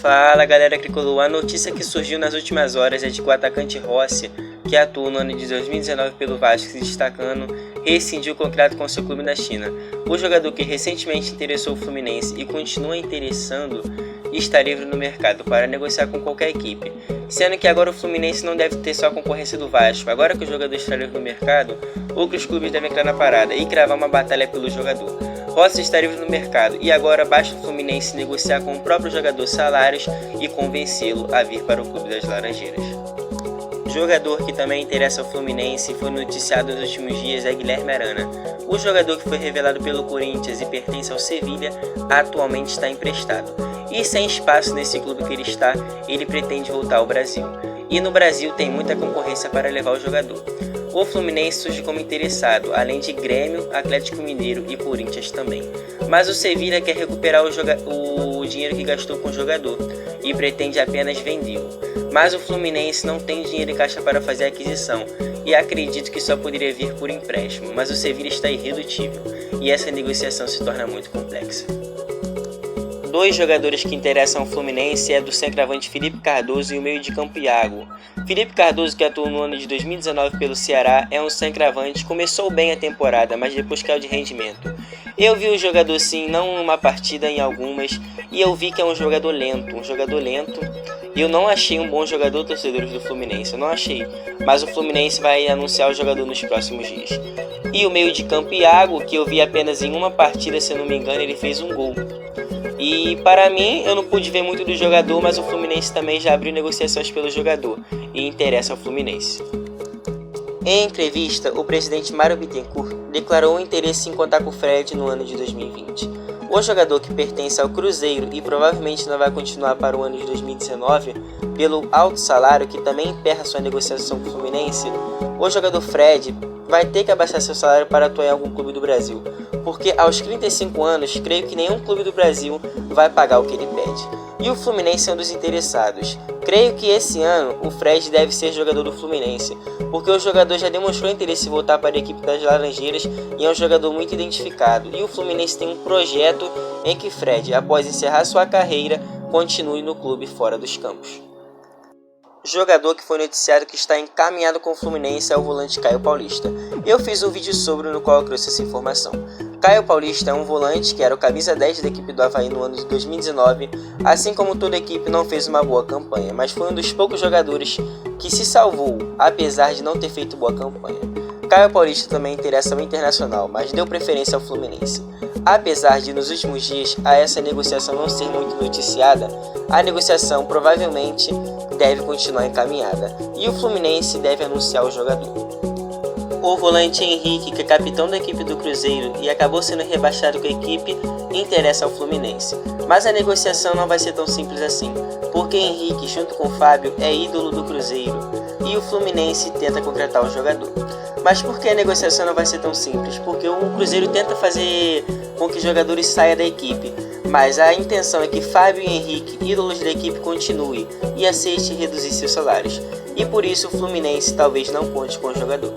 Fala galera tricolor, a notícia que surgiu nas últimas horas é de que o atacante Rossi, que atuou no ano de 2019 pelo Vasco se destacando, rescindiu o contrato com seu clube na China. O jogador que recentemente interessou o Fluminense e continua interessando está livre no mercado para negociar com qualquer equipe, sendo que agora o Fluminense não deve ter só a concorrência do Vasco. Agora que o jogador está livre no mercado, outros clubes devem entrar na parada e cravar uma batalha pelo jogador. Rossi está livre no mercado e agora basta o Fluminense negociar com o próprio jogador salários e convencê-lo a vir para o clube das Laranjeiras. Jogador que também interessa ao Fluminense e foi noticiado nos últimos dias é Guilherme Arana. O jogador que foi revelado pelo Corinthians e pertence ao Sevilha atualmente está emprestado. E sem espaço nesse clube que ele está, ele pretende voltar ao Brasil. E no Brasil tem muita concorrência para levar o jogador. O Fluminense surge como interessado, além de Grêmio, Atlético Mineiro e Corinthians também. Mas o Sevilha quer recuperar o dinheiro que gastou com o jogador e pretende apenas vendê-lo. Mas o Fluminense não tem dinheiro em caixa para fazer a aquisição e acredito que só poderia vir por empréstimo, mas o Sevilha está irredutível e essa negociação se torna muito complexa. Dois jogadores que interessam ao Fluminense é do centroavante Felipe Cardoso e o meio de campo Iago. Felipe Cardoso, que atuou no ano de 2019 pelo Ceará, é um centroavante, começou bem a temporada, mas depois caiu de rendimento. Eu vi o jogador sim, não uma partida, em algumas, e eu vi que é um jogador lento. Eu não achei um bom jogador, torcedores do Fluminense, eu não achei, mas o Fluminense vai anunciar o jogador nos próximos dias. E o meio de campo Iago, que eu vi apenas em uma partida, se eu não me engano, ele fez um gol. E para mim, eu não pude ver muito do jogador, mas o Fluminense também já abriu negociações pelo jogador e interessa ao Fluminense. Em entrevista, o presidente Mário Bittencourt declarou o interesse em contar com o Fred no ano de 2020. O jogador, que pertence ao Cruzeiro e provavelmente não vai continuar para o ano de 2019, pelo alto salário que também emperra sua negociação com o Fluminense, o jogador Fred vai ter que abaixar seu salário para atuar em algum clube do Brasil, porque aos 35 anos, creio que nenhum clube do Brasil vai pagar o que ele pede. E o Fluminense é um dos interessados. Creio que esse ano o Fred deve ser jogador do Fluminense, porque o jogador já demonstrou interesse em voltar para a equipe das Laranjeiras e é um jogador muito identificado. E o Fluminense tem um projeto em que Fred, após encerrar sua carreira, continue no clube fora dos campos. Jogador que foi noticiado que está encaminhado com o Fluminense é o volante Caio Paulista. Eu fiz um vídeo sobre no qual eu trouxe essa informação. Caio Paulista é um volante que era o camisa 10 da equipe do Avaí no ano de 2019, assim como toda a equipe não fez uma boa campanha, mas foi um dos poucos jogadores que se salvou, apesar de não ter feito boa campanha. Caio Paulista também interessa ao Internacional, mas deu preferência ao Fluminense. Apesar de nos últimos dias a essa negociação não ser muito noticiada, a negociação provavelmente deve continuar encaminhada e o Fluminense deve anunciar o jogador. O volante Henrique, que é capitão da equipe do Cruzeiro e acabou sendo rebaixado com a equipe, interessa ao Fluminense. Mas a negociação não vai ser tão simples assim, porque Henrique, junto com Fábio, é ídolo do Cruzeiro e o Fluminense tenta contratar o jogador. Mas por que a negociação não vai ser tão simples? Porque o Cruzeiro tenta fazer com que os jogadores saiam da equipe, mas a intenção é que Fábio e Henrique, ídolos da equipe, continuem e aceite reduzir seus salários. E por isso o Fluminense talvez não conte com o jogador.